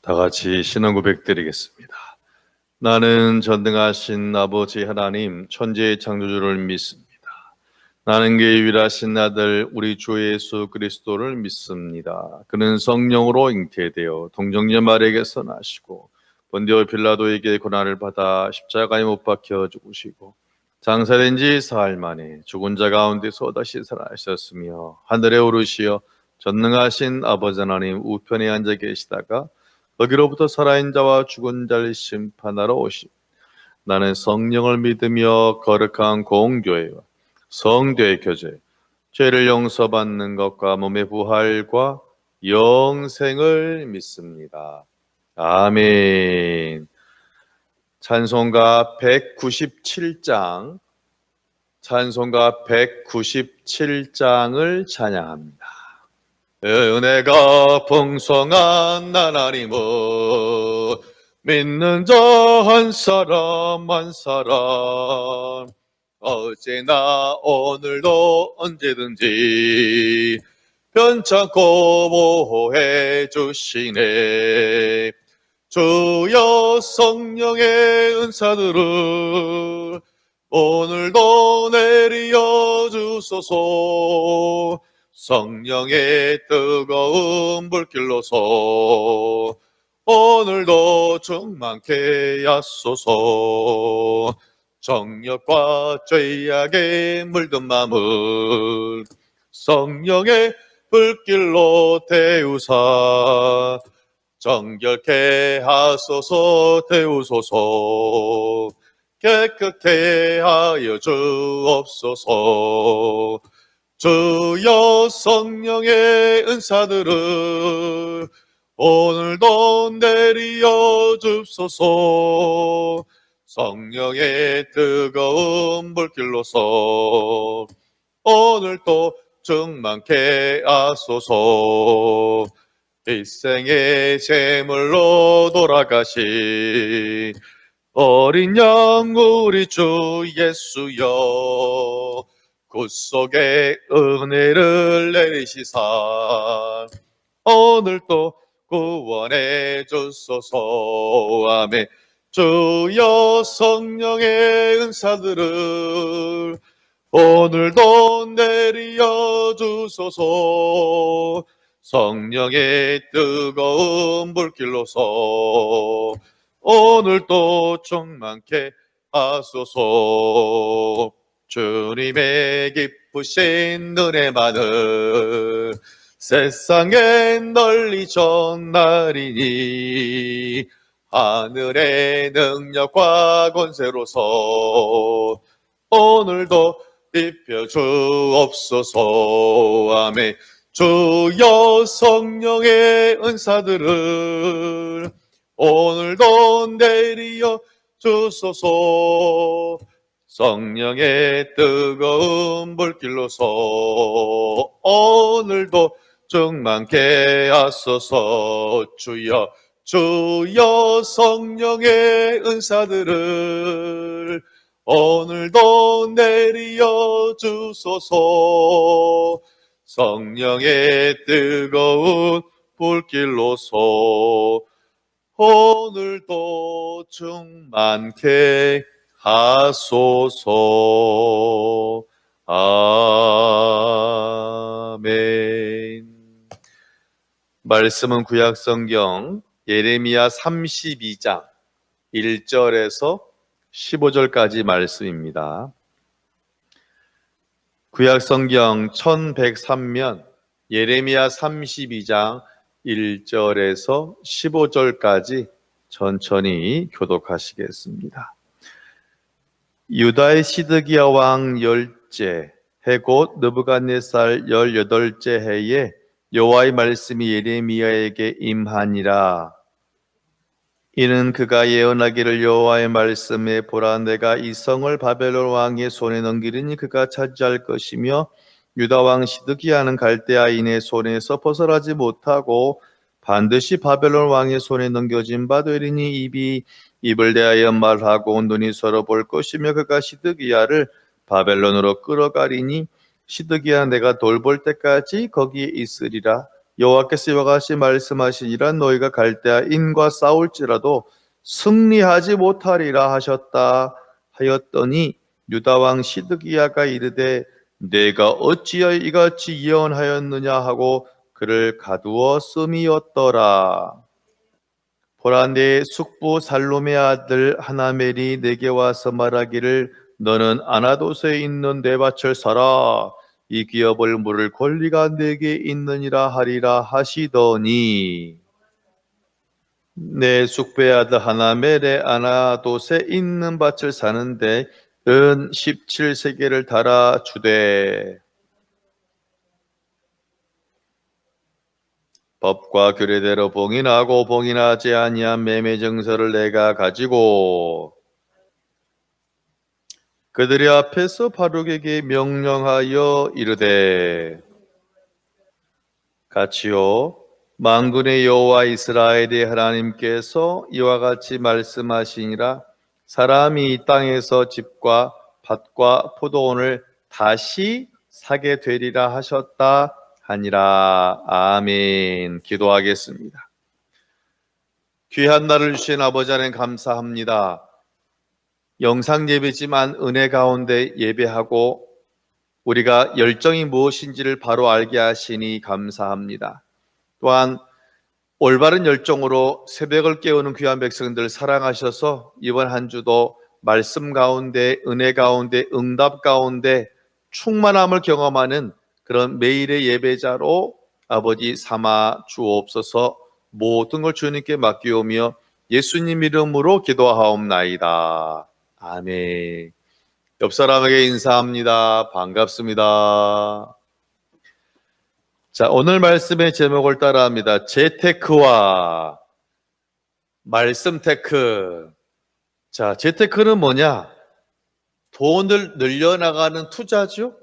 다 같이 신앙 고백 드리겠습니다. 나는 전능하신 아버지 하나님 천지의 창조주를 믿습니다. 나는 그의 유일하신 아들 우리 주 예수 그리스도를 믿습니다. 그는 성령으로 잉태되어 동정녀 마리아에게서 나시고 본디오 빌라도에게 고난을 받아 십자가에 못 박혀 죽으시고 장사된 지 사흘 만에 죽은 자 가운데서 다시 살아나셨으며 하늘에 오르시어 전능하신 아버지 하나님 우편에 앉아 계시다가 거기로부터 살아있는 자와 죽은 자를 심판하러 오심. 나는 성령을 믿으며 거룩한 공교회와 성도의 교제, 죄를 용서받는 것과 몸의 부활과 영생을 믿습니다. 아멘. 찬송가 197장, 찬송가 197장을 찬양합니다. 은혜가 풍성한 하나님은 믿는 자 한 사람 한 사람 어제나 오늘도 언제든지 편찮고 보호해 주시네. 주여 성령의 은사들을 오늘도 내리어 주소서. 성령의 뜨거운 불길로서 오늘도 충만케 하소서. 정욕과 죄악에 물든 마음을 성령의 불길로 태우사 정결케 하소서. 태우소서. 깨끗게 하여 주옵소서. 주여 성령의 은사들을 오늘도 내리어 줍소서. 성령의 뜨거운 불길로서 오늘도 충만케 하소서. 일생의 제물로 돌아가신 어린 양 우리 주 예수여 구속의 은혜를 내리시사 오늘도 구원해 주소서. 아멘. 주여 성령의 은사들을 오늘도 내리어 주소서. 성령의 뜨거운 불길로서 오늘도 충만케 하소서. 주님의 기쁘신 은혜만을 세상에 널리 전하리니 하늘의 능력과 권세로서 오늘도 입혀 주옵소서. 아멘. 주여 성령의 은사들을 오늘도 내리어 주소서. 성령의 뜨거운 불길로서 오늘도 충만케 하소서. 주여 주여 성령의 은사들을 오늘도 내리어 주소서. 성령의 뜨거운 불길로서 오늘도 충만케 하소서. 아멘. 말씀은 구약성경 예레미야 32장 1절에서 15절까지 말씀입니다. 구약성경 1103면 예레미야 32장 1절에서 15절까지 천천히 교독하시겠습니다. 유다의 시드기야 왕 열째 해 곧 느부갓네살 18째 해에 여호와의 말씀이 예레미야에게 임하니라. 이는 그가 예언하기를 여호와의 말씀에 보라 내가 이 성을 바벨론 왕의 손에 넘기리니 그가 차지할 것이며 유다 왕 시드기야는 갈대아인의 손에서 벗어나지 못하고 반드시 바벨론 왕의 손에 넘겨진 바 되리니 입이 입을 대하여 말하고 눈이 서로 볼 것이며 그가 시드기야를 바벨론으로 끌어가리니 시드기야 내가 돌볼 때까지 거기에 있으리라. 여호와께서 이와 같이 말씀하시니라 너희가 갈대아 인과 싸울지라도 승리하지 못하리라 하셨다 하였더니 유다 왕 시드기야가 이르되 내가 어찌하여 이같이 예언하였느냐 하고 그를 가두었음이었더라. 보라 내 숙부 살롬의 아들 하나멜이 내게 와서 말하기를 너는 아나도스에 있는 내 밭을 사라 이 기업을 물을 권리가 내게 있느니라 하리라 하시더니 내 숙부의 아들 하나멜의 아나도스에 있는 밭을 사는데 은 17세겔을 달아 주되 법과 규례대로 봉인하고 봉인하지 아니한 매매 증서를 내가 가지고 그들의 앞에서 바룩에게 명령하여 이르되 같이요 만군의 여호와 이스라엘의 하나님께서 이와 같이 말씀하시니라 사람이 이 땅에서 집과 밭과 포도원을 다시 사게 되리라 하셨다 하니라. 아멘. 기도하겠습니다. 귀한 날을 주신 아버지 하나님 감사합니다. 영상 예배지만 은혜 가운데 예배하고 우리가 열정이 무엇인지를 바로 알게 하시니 감사합니다. 또한 올바른 열정으로 새벽을 깨우는 귀한 백성들 사랑하셔서 이번 한 주도 말씀 가운데 은혜 가운데 응답 가운데 충만함을 경험하는 그런 매일의 예배자로 아버지 삼아 주옵소서. 모든 걸 주님께 맡기오며 예수님 이름으로 기도하옵나이다. 아멘. 옆 사람에게 인사합니다. 반갑습니다. 자, 오늘 말씀의 제목을 따라합니다. 재테크와 말씀 테크. 자, 재테크는 뭐냐? 돈을 늘려나가는 투자죠.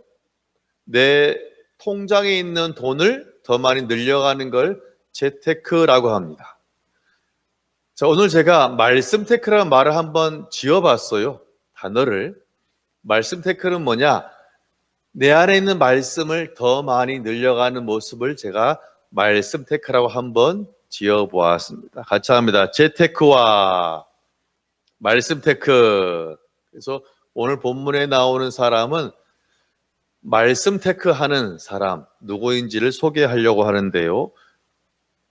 내 통장에 있는 돈을 더 많이 늘려가는 걸 재테크라고 합니다. 자, 오늘 제가 말씀 테크라는 말을 한번 지어봤어요. 단어를. 말씀 테크는 뭐냐? 내 안에 있는 말씀을 더 많이 늘려가는 모습을 제가 말씀 테크라고 한번 지어보았습니다. 같이 합니다. 재테크와 말씀 테크. 그래서 오늘 본문에 나오는 사람은 말씀 테크하는 사람 누구인지를 소개하려고 하는데요.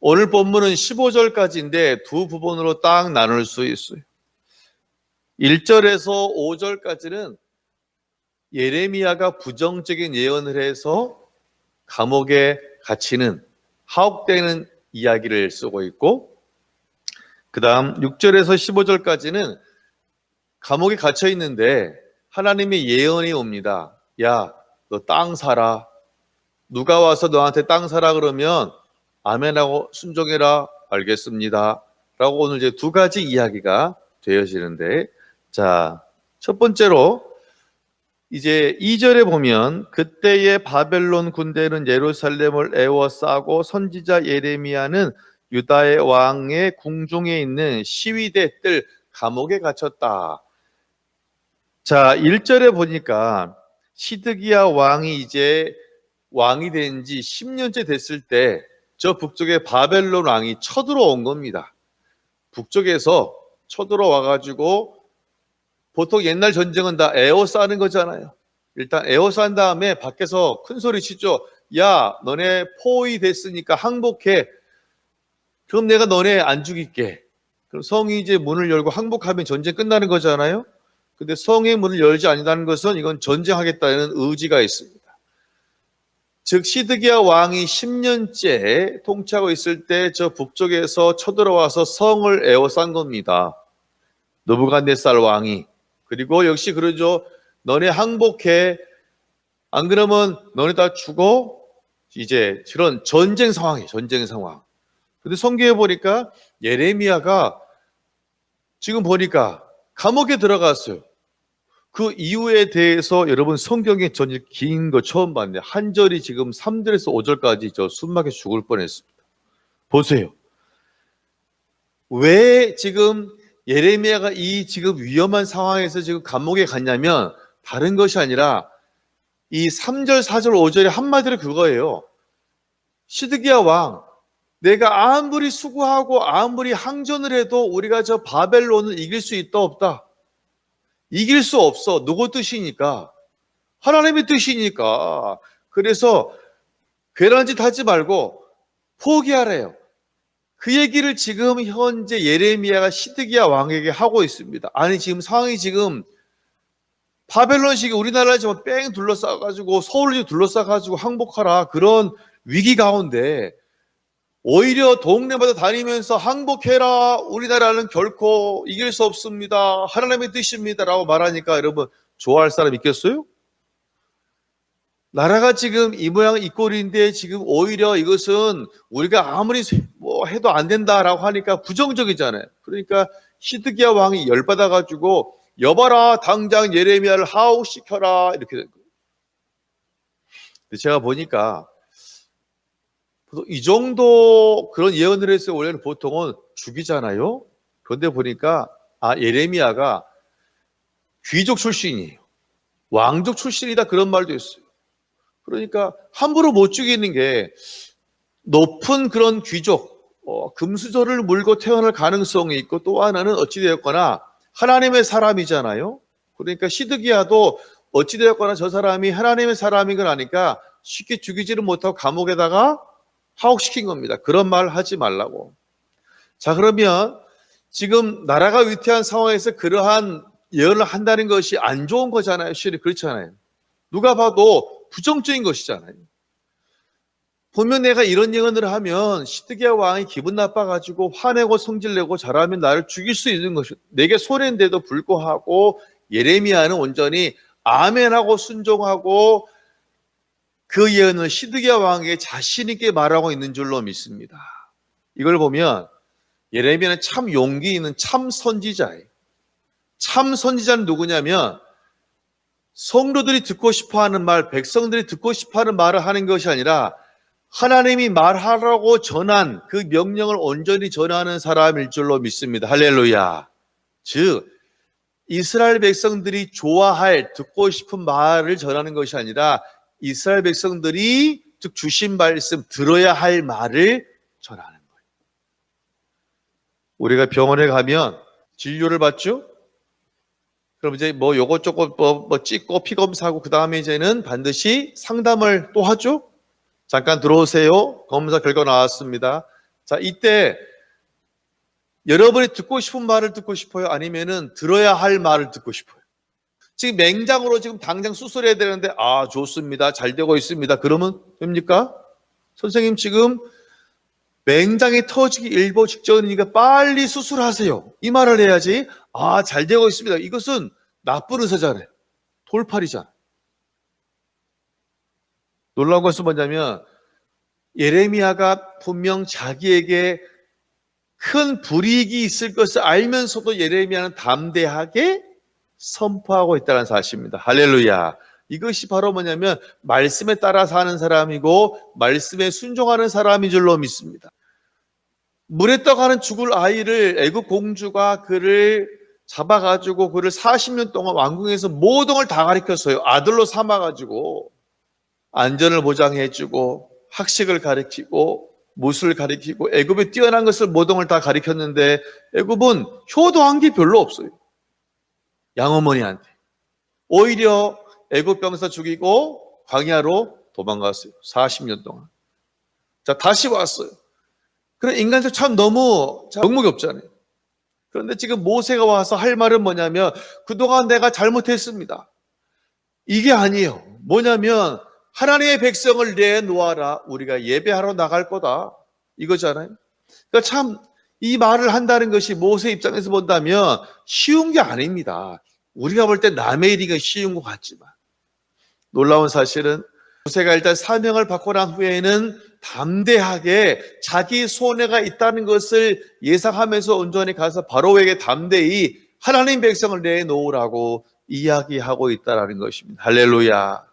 오늘 본문은 15절까지인데 두 부분으로 딱 나눌 수 있어요. 1절에서 5절까지는 예레미야가 부정적인 예언을 해서 감옥에 갇히는 하옥되는 이야기를 쓰고 있고, 그 다음 6절에서 15절까지는 감옥에 갇혀 있는데 하나님의 예언이 옵니다. 야, 너 땅 사라. 누가 와서 너한테 땅 사라 그러면 아멘하고 순종해라. 알겠습니다. 라고 오늘 이제 두 가지 이야기가 되어지는데, 자, 첫 번째로 이제 2절에 보면 그때의 바벨론 군대는 예루살렘을 에워싸고 선지자 예레미야는 유다의 왕의 궁중에 있는 시위대 뜰 감옥에 갇혔다. 자, 1절에 보니까 시드기야 왕이 이제 왕이 된 지 10년째 됐을 때 저 북쪽에 바벨론 왕이 쳐들어온 겁니다. 북쪽에서 쳐들어와 가지고 보통 옛날 전쟁은 다 에워싸는 거잖아요. 일단 에워싼 다음에 밖에서 큰 소리 치죠. 야, 너네 포위 됐으니까 항복해. 그럼 내가 너네 안 죽일게. 그럼 성이 이제 문을 열고 항복하면 전쟁 끝나는 거잖아요. 근데 성의 문을 열지 않는다는 것은 이건 전쟁하겠다는 의지가 있습니다. 즉 시드기야 왕이 10년째 통치하고 있을 때 저 북쪽에서 쳐들어와서 성을 에워싼 겁니다. 느부갓네살 왕이. 그리고 역시 그러죠. 너네 항복해. 안 그러면 너네 다 죽어. 이제 그런 전쟁 상황이에요. 전쟁 상황. 근데 성경에 보니까 예레미야가 지금 보니까 감옥에 들어갔어요. 그 이유에 대해서 여러분 성경에 전혀 긴 거 처음 봤는데 한 절이 지금 3절에서 5절까지 저 숨막혀 죽을 뻔했습니다. 보세요. 왜 지금 예레미야가 이 지금 위험한 상황에서 지금 감옥에 갔냐면 다른 것이 아니라 이 3절, 4절, 5절의 한마디로 그거예요. 시드기야 왕, 내가 아무리 수고하고 아무리 항전을 해도 우리가 저 바벨론을 이길 수 있다 없다? 이길 수 없어. 누구 뜻이니까? 하나님의 뜻이니까. 그래서 괜한 짓 하지 말고 포기하래요. 그 얘기를 지금 현재 예레미야가 시드기야 왕에게 하고 있습니다. 아니 지금 상황이 지금 바벨론식이 우리나라를 지금 뺑 둘러싸가지고 서울을 둘러싸가지고 항복하라 그런 위기 가운데 오히려 동네마다 다니면서 항복해라, 우리나라는 결코 이길 수 없습니다, 하나님의 뜻입니다 라고 말하니까 여러분 좋아할 사람 있겠어요? 나라가 지금 이 모양 이 꼴인데 지금 오히려 이것은 우리가 아무리 뭐 해도 안 된다라고 하니까 부정적이잖아요. 그러니까 시드기야 왕이 열받아가지고 여봐라, 당장 예레미야를 하옥시켜라 이렇게 된 거예요. 근데 제가 보니까 이 정도 그런 예언을 했어요. 원래는 보통은 죽이잖아요. 그런데 보니까 예레미야가 귀족 출신이에요. 왕족 출신이다 그런 말도 있어요. 그러니까 함부로 못 죽이는 게 높은 그런 귀족, 금수저를 물고 태어날 가능성이 있고 또 하나는 어찌되었거나 하나님의 사람이잖아요. 그러니까 시드기야도 어찌되었거나 저 사람이 하나님의 사람인 걸 아니까 쉽게 죽이지를 못하고 감옥에다가 하옥시킨 겁니다. 그런 말 하지 말라고. 자, 그러면 지금 나라가 위태한 상황에서 그러한 예언을 한다는 것이 안 좋은 거잖아요. 실은 그렇잖아요. 누가 봐도 부정적인 것이잖아요. 보면 내가 이런 예언을 하면 시드기야 왕이 기분 나빠가지고 화내고 성질내고 잘하면 나를 죽일 수 있는 것이, 내게 손해인데도 불구하고 예레미야는 온전히 아멘하고 순종하고 그 예언을 시드기야 왕에게 자신 있게 말하고 있는 줄로 믿습니다. 이걸 보면 예레미야는 참 용기 있는 참 선지자예요. 참 선지자는 누구냐면 성도들이 듣고 싶어하는 말, 백성들이 듣고 싶어하는 말을 하는 것이 아니라 하나님이 말하라고 전한 그 명령을 온전히 전하는 사람일 줄로 믿습니다. 할렐루야. 즉 이스라엘 백성들이 좋아할 듣고 싶은 말을 전하는 것이 아니라 이스라엘 백성들이 즉 주신 말씀 들어야 할 말을 전하는 거예요. 우리가 병원에 가면 진료를 받죠? 그럼 이제 뭐 요것저것 뭐 찍고 피 검사하고 그 다음에 이제는 반드시 상담을 또 하죠? 잠깐 들어오세요. 검사 결과 나왔습니다. 자, 이때 여러분이 듣고 싶은 말을 듣고 싶어요? 아니면은 들어야 할 말을 듣고 싶어요? 지금 맹장으로 지금 당장 수술해야 되는데 좋습니다, 잘 되고 있습니다, 그러면 됩니까? 선생님 지금 맹장이 터지기 일보 직전이니까 빨리 수술하세요, 이 말을 해야지 잘 되고 있습니다. 이것은 나쁜 의사잖아요. 돌팔이잖아요. 놀라운 것은 뭐냐면 예레미야가 분명 자기에게 큰 불이익이 있을 것을 알면서도 예레미야는 담대하게 선포하고 있다는 사실입니다. 할렐루야. 이것이 바로 뭐냐면 말씀에 따라 사는 사람이고 말씀에 순종하는 사람인 줄로 믿습니다. 물에 떠가는 죽을 아이를 애굽 공주가 그를 잡아가지고 그를 40년 동안 왕궁에서 모든 걸 다 가르쳤어요. 아들로 삼아가지고 안전을 보장해주고 학식을 가르치고 무술을 가르치고 애굽에 뛰어난 것을 모든 걸 다 가르쳤는데 애굽은 효도한 게 별로 없어요. 양어머니한테. 오히려 애굽 병사 죽이고 광야로 도망갔어요. 40년 동안. 자, 다시 왔어요. 그런 인간들 참 너무 영목이 없잖아요. 그런데 지금 모세가 와서 할 말은 뭐냐면 그동안 내가 잘못했습니다. 이게 아니에요. 뭐냐면 하나님의 백성을 내놓아라. 우리가 예배하러 나갈 거다. 이거잖아요. 그러니까 참 이 말을 한다는 것이 모세 입장에서 본다면 쉬운 게 아닙니다. 우리가 볼 때 남의 일이 쉬운 것 같지만 놀라운 사실은 모세가 일단 사명을 받고 난 후에는 담대하게 자기 손해가 있다는 것을 예상하면서 온전히 가서 바로에게 담대히 하나님 백성을 내놓으라고 이야기하고 있다는 것입니다. 할렐루야.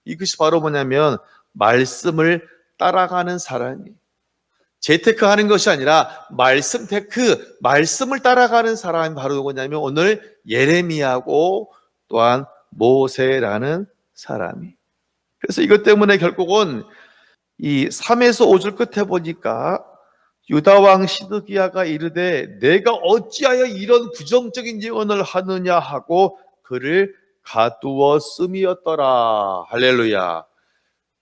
이것이 바로 뭐냐면 말씀을 따라가는 사람이 재테크하는 것이 아니라 말씀을 따라가는 사람이 바로 누구냐면 오늘 예레미야고 또한 모세라는 사람이. 그래서 이것 때문에 결국은 이 3에서 5절 끝에 보니까 유다 왕 시드기야가 이르되 내가 어찌하여 이런 부정적인 예언을 하느냐 하고 그를 가두었음이었더라. 할렐루야.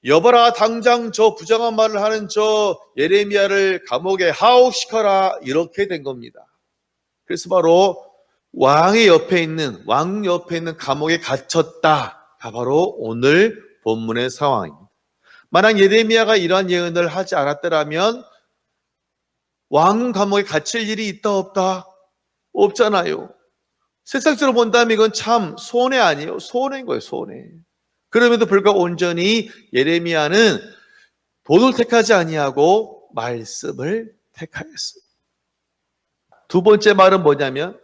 여봐라, 당장 저 부정한 말을 하는 저 예레미야를 감옥에 하옥시켜라, 이렇게 된 겁니다. 그래서 바로 왕 옆에 있는 감옥에 갇혔다. 바로 오늘 본문의 상황입니다. 만약 예레미야가 이러한 예언을 하지 않았더라면 왕 감옥에 갇힐 일이 있다 없다? 없잖아요. 세상적으로 본다면 이건 참 손해 아니에요. 손해인 거예요, 손해. 그럼에도 불구하고 온전히 예레미야는 돈을 택하지 아니하고 말씀을 택하였어요. 두 번째 말은 뭐냐면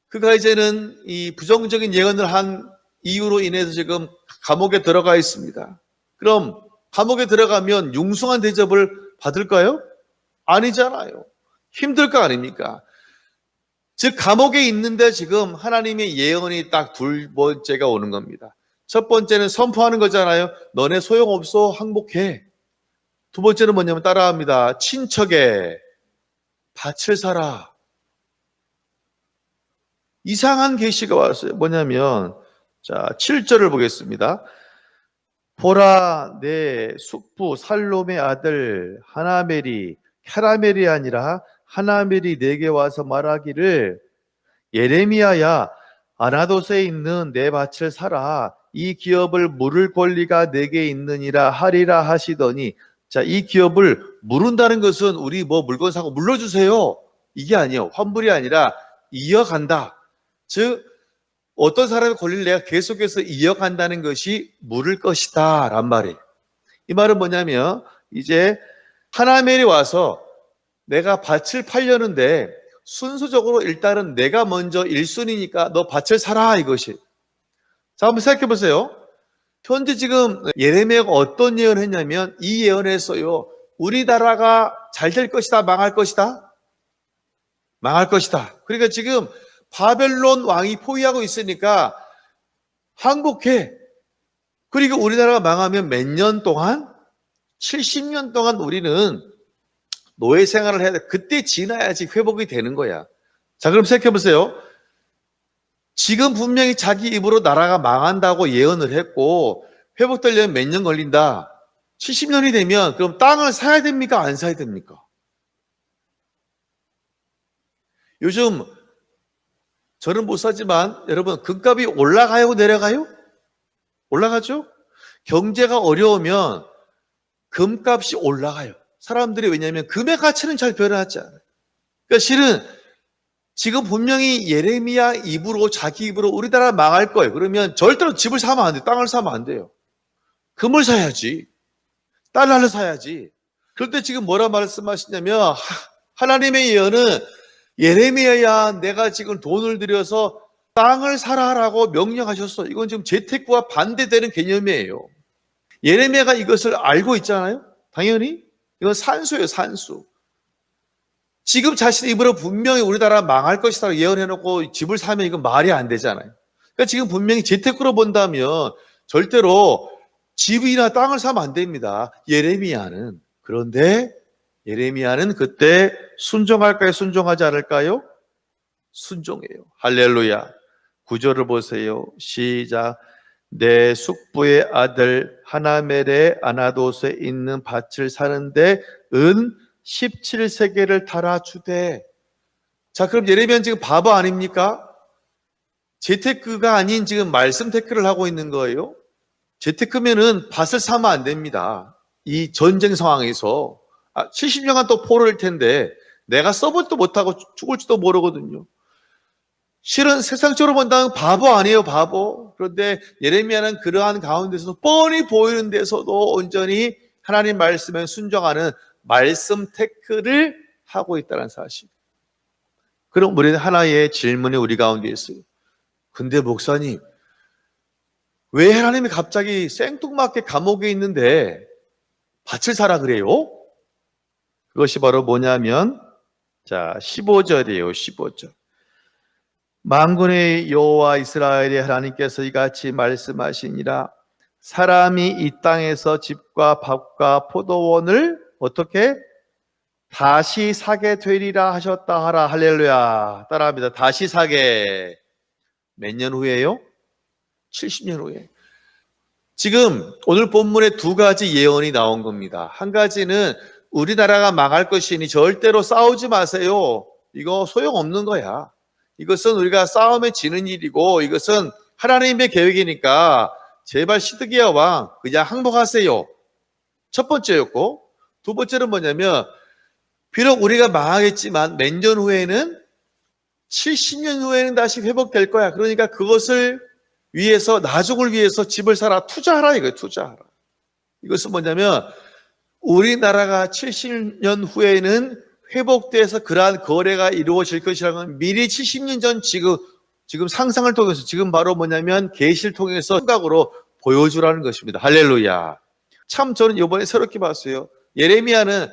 그가 이제는 이 부정적인 예언을 한 이유로 인해서 지금 감옥에 들어가 있습니다. 그럼 감옥에 들어가면 융숭한 대접을 받을까요? 아니잖아요. 힘들 거 아닙니까? 즉 감옥에 있는데 지금 하나님의 예언이 딱 두 번째가 오는 겁니다. 첫 번째는 선포하는 거잖아요. 너네 소용없어, 항복해. 두 번째는 뭐냐면 따라합니다. 친척에 밭을 사라. 이상한 계시가 왔어요. 뭐냐면 자 7절을 보겠습니다. 보라, 내 숙부 살롬의 아들 하나멜이, 캐라멜이 아니라 하나멜이 내게 와서 말하기를 예레미야야, 아나돗에 있는 내 밭을 사라. 이 기업을 물을 권리가 내게 있느니라 하리라 하시더니, 자, 이 기업을 물은다는 것은 우리 뭐 물건 사고 물러주세요, 이게 아니에요. 환불이 아니라 이어간다. 즉 어떤 사람의 권리를 내가 계속해서 이어간다는 것이 물을 것이다 란 말이에요. 이 말은 뭐냐면 이제 하나멜이 와서 내가 밭을 팔려는데 순서적으로 일단은 내가 먼저 1순위니까 너 밭을 사라, 이것이. 자, 한번 생각해 보세요. 현재 지금 예레미야가 어떤 예언을 했냐면 이 예언에서요, 우리나라가 잘 될 것이다, 망할 것이다? 망할 것이다. 그러니까 지금 바벨론 왕이 포위하고 있으니까 항복해. 그리고 우리나라가 망하면 몇 년 동안? 70년 동안 우리는 노예 생활을 해야 돼. 그때 지나야지 회복이 되는 거야. 자, 그럼 생각해 보세요. 지금 분명히 자기 입으로 나라가 망한다고 예언을 했고 회복되려면 몇 년 걸린다. 70년이 되면 그럼 땅을 사야 됩니까? 안 사야 됩니까? 요즘 저는 못 사지만 여러분, 금값이 올라가요, 내려가요? 올라가죠? 경제가 어려우면 금값이 올라가요. 사람들이, 왜냐하면 금의 가치는 잘 변하지 않아요. 그러니까 실은 지금 분명히 예레미야 입으로, 자기 입으로 우리나라 망할 거예요. 그러면 절대로 집을 사면 안 돼요. 땅을 사면 안 돼요. 금을 사야지. 달러를 사야지. 그런데 지금 뭐라 말씀하시냐면 하나님의 예언은 예레미야야, 내가 지금 돈을 들여서 땅을 사라라고 명령하셨어. 이건 지금 재테크와 반대되는 개념이에요. 예레미야가 이것을 알고 있잖아요. 당연히 이건 산수예요, 산수. 지금 자신의 입으로 분명히 우리나라 망할 것이라고 예언해놓고 집을 사면 이건 말이 안 되잖아요. 그러니까 지금 분명히 재테크로 본다면 절대로 집이나 땅을 사면 안 됩니다, 예레미야는. 그런데 예레미야는 그때 순종할까요, 순종하지 않을까요? 순종해요. 할렐루야. 9절을 보세요. 시작. 내 숙부의 아들 하나멜의 아나돗에 있는 밭을 사는데 은 17세겔을 달아주되. 자, 그럼 예레미야는 지금 바보 아닙니까? 재테크가 아닌 지금 말씀 테크를 하고 있는 거예요. 재테크면은 밭을 사면 안 됩니다. 이 전쟁 상황에서 70년간 또 포로일 텐데 내가 써보지도 못하고 죽을지도 모르거든요. 실은 세상적으로 본다면 바보 아니에요, 바보. 그런데 예레미야는 그러한 가운데서도 뻔히 보이는 데서도 온전히 하나님 말씀에 순종하는 말씀 테크를 하고 있다는 사실. 그럼 우리는 하나의 질문이 우리 가운데 있어요. 근데 목사님, 왜 하나님이 갑자기 생뚱맞게 감옥에 있는데 밭을 사라 그래요? 그것이 바로 뭐냐면, 자, 15절이에요, 15절. 만군의 여호와 이스라엘의 하나님께서 이같이 말씀하시니라. 사람이 이 땅에서 집과 밭과 포도원을 어떻게 다시 사게 되리라 하셨다 하라. 할렐루야. 따라합니다. 다시 사게. 몇 년 후에요? 70년 후에. 지금 오늘 본문에 두 가지 예언이 나온 겁니다. 한 가지는 우리나라가 망할 것이니 절대로 싸우지 마세요. 이거 소용없는 거야. 이것은 우리가 싸움에 지는 일이고 이것은 하나님의 계획이니까 제발 시드기야 왕 그냥 항복하세요. 첫 번째였고, 두 번째는 뭐냐면 비록 우리가 망하겠지만 몇 년 후에는 70년 후에는 다시 회복될 거야. 그러니까 그것을 위해서, 나중을 위해서 집을 사라, 투자하라 이거예요. 투자하라. 이것은 뭐냐면 우리나라가 70년 후에는 회복돼서 그러한 거래가 이루어질 것이라는 건 미리 70년 전 지금 상상을 통해서, 지금 바로 뭐냐면 계시를 통해서 생각으로 보여주라는 것입니다. 할렐루야. 참 저는 이번에 새롭게 봤어요. 예레미야는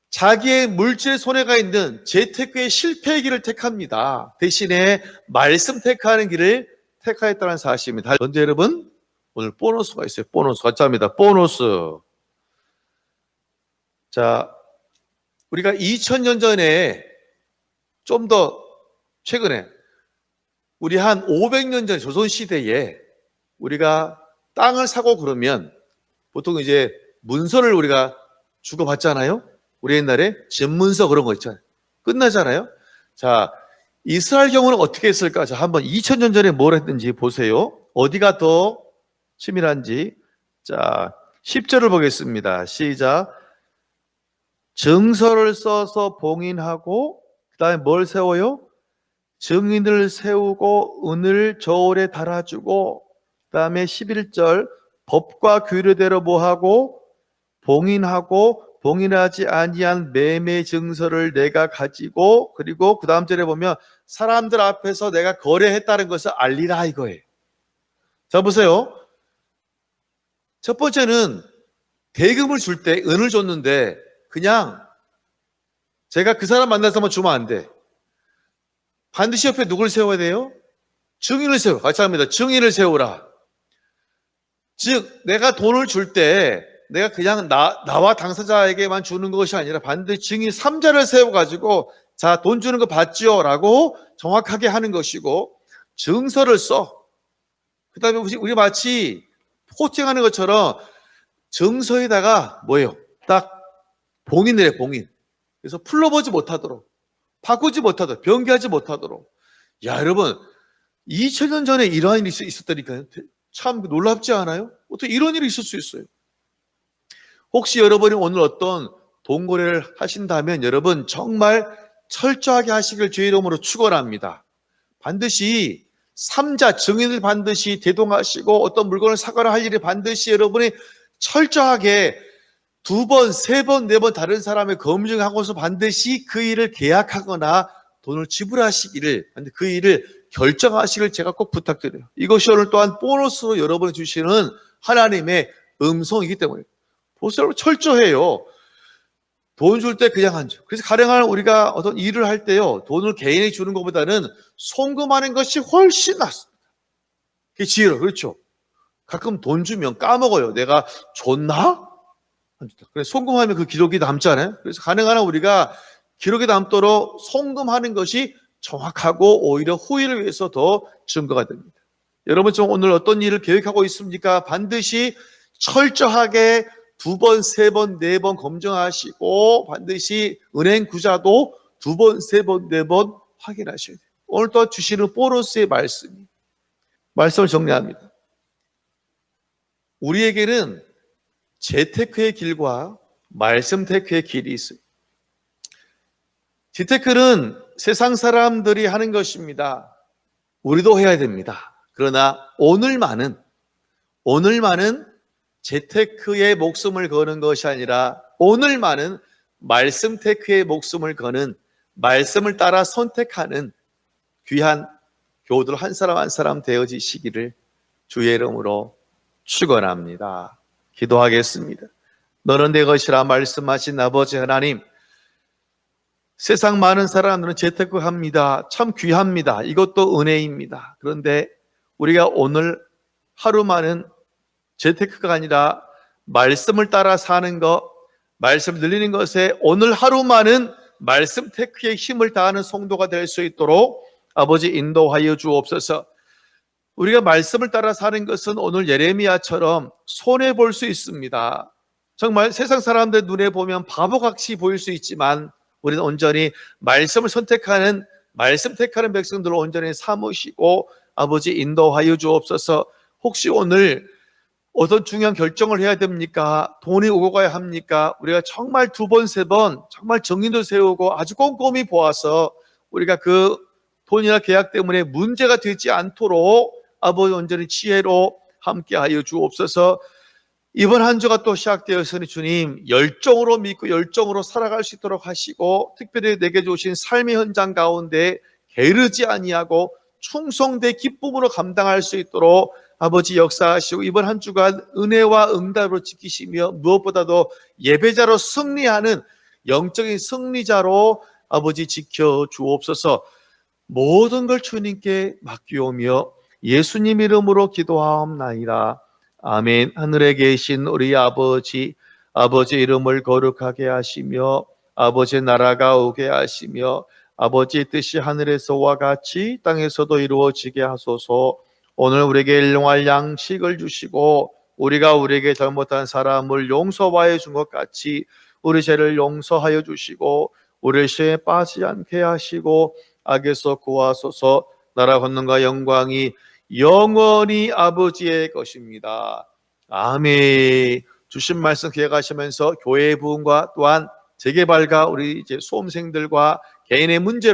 자기의 물질 손해가 있는 재테크의 실패의 길을 택합니다. 대신에 말씀 택하는 길을 택하였다는 사실입니다. 그런데 여러분, 오늘 보너스가 있어요. 보너스. 같이 합니다. 보너스. 자, 우리가 2000년 전에, 좀 더 최근에, 우리 한 500년 전 조선시대에 우리가 땅을 사고 그러면 보통 이제 문서를 우리가 주고받잖아요. 우리 옛날에 집문서 그런 거 있잖아요. 끝나잖아요. 자, 이스라엘 경우는 어떻게 했을까? 자, 한번 2000년 전에 뭘 했는지 보세요. 어디가 더 치밀한지. 자, 10절을 보겠습니다. 시작. 증서를 써서 봉인하고 그 다음에 뭘 세워요? 증인을 세우고 은을 저울에 달아주고, 그 다음에 11절 법과 규례대로 뭐하고 봉인하고 봉인하지 아니한 매매 증서를 내가 가지고, 그리고 그 다음 절에 보면 사람들 앞에서 내가 거래했다는 것을 알리라 이거예요. 자, 보세요. 첫 번째는 대금을 줄 때 은을 줬는데 그냥 제가 그 사람 만나서 한번 주면 안 돼. 반드시 옆에 누굴 세워야 돼요? 증인을 세워. 같이 합니다. 증인을 세우라. 즉 내가 돈을 줄 때 내가 그냥 나와 당사자에게만 주는 것이 아니라 반드시 증인 3자를 세워가지고 자, 돈 주는 거 봤지요? 라고 정확하게 하는 것이고, 증서를 써. 그 다음에 우리 마치 포팅하는 것처럼 증서에다가 뭐예요? 딱 봉인을 해, 봉인. 그래서 풀러보지 못하도록, 바꾸지 못하도록, 변개하지 못하도록. 야, 여러분, 2000년 전에 이러한 일이 있었다니까요. 참 놀랍지 않아요? 어떻게 이런 일이 있을 수 있어요? 혹시 여러분이 오늘 어떤 돈 거래를 하신다면 여러분 정말 철저하게 하시길 주의 이름으로 축원합니다. 반드시 3자 증인을 반드시 대동하시고 어떤 물건을 사거나 할 일이 반드시 여러분이 철저하게 2번, 3번, 4번 다른 사람의 검증하고서 반드시 그 일을 계약하거나 돈을 지불하시기를, 그 일을 결정하시길 제가 꼭 부탁드려요. 이것이 오늘 또한 보너스로 여러분이 주시는 하나님의 음성이기 때문에. 보세요, 철저해요. 돈 줄 때 그냥 안 줘. 그래서 가령한 우리가 어떤 일을 할 때요, 돈을 개인이 주는 것보다는 송금하는 것이 훨씬 낫습니다. 그게 지혜로, 그렇죠? 가끔 돈 주면 까먹어요. 내가 줬나? 그래서 송금하면 그 기록이 남잖아요. 그래서 가능한 한 우리가 기록이 남도록 송금하는 것이 정확하고 오히려 후일을 위해서 더 증거가 됩니다. 여러분 좀 오늘 어떤 일을 계획하고 있습니까? 반드시 철저하게 2번, 3번, 4번 검증하시고 반드시 은행 구자도 2번, 3번, 4번 확인하셔야 돼요. 오늘 또 주시는 보너스의 말씀을 정리합니다. 우리에게는 재테크의 길과 말씀 테크의 길이 있어요. 재테크는 세상 사람들이 하는 것입니다. 우리도 해야 됩니다. 그러나 오늘만은 재테크의 목숨을 거는 것이 아니라 오늘만은 말씀 테크의 목숨을 거는, 말씀을 따라 선택하는 귀한 교우들 한 사람 한 사람 되어지시기를 주의 이름으로 축원합니다. 기도하겠습니다. 너는 내 것이라 말씀하신 아버지 하나님, 세상 많은 사람들은 재테크합니다. 참 귀합니다. 이것도 은혜입니다. 그런데 우리가 오늘 하루만은 재테크가 아니라 말씀을 따라 사는 것, 말씀을 늘리는 것에 오늘 하루만은 말씀 테크에 힘을 다하는 성도가 될 수 있도록 아버지 인도하여 주옵소서. 우리가 말씀을 따라 사는 것은 오늘 예레미야처럼 손해볼 수 있습니다. 정말 세상 사람들 눈에 보면 바보같이 보일 수 있지만 우리는 온전히 말씀을 선택하는, 말씀 택하는 백성들을 온전히 삼으시고 아버지 인도하여 주옵소서. 혹시 오늘 어떤 중요한 결정을 해야 됩니까? 돈이 오고 가야 합니까? 우리가 정말 두 번, 세 번 정말 정리도 세우고 아주 꼼꼼히 보아서 우리가 그 돈이나 계약 때문에 문제가 되지 않도록 아버지 온전히 지혜로 함께하여 주옵소서. 이번 한 주가 또 시작되었으니 주님 열정으로 믿고 열정으로 살아갈 수 있도록 하시고, 특별히 내게 주신 삶의 현장 가운데 게으르지 아니하고 충성되 기쁨으로 감당할 수 있도록 아버지 역사하시고, 이번 한 주간 은혜와 응답으로 지키시며 무엇보다도 예배자로 승리하는 영적인 승리자로 아버지 지켜 주옵소서. 모든 걸 주님께 맡기오며 예수님 이름으로 기도하옵나이다. 아멘. 하늘에 계신 우리 아버지, 아버지 이름을 거룩하게 하시며 아버지 나라가 오게 하시며 아버지 뜻이 하늘에서와 같이 땅에서도 이루어지게 하소서. 오늘 우리에게 일용할 양식을 주시고 우리가 우리에게 잘못한 사람을 용서하여 준 것 같이 우리 죄를 용서하여 주시고 우리를 시험에 빠지지 않게 하시고 악에서 구하소서. 나라 권능과 영광이 영원히 아버지의 것입니다. 아멘. 주신 말씀 기억하시면서 교회의 부흥과 또한 재개발과 우리 이제 수험생들과 개인의 문제를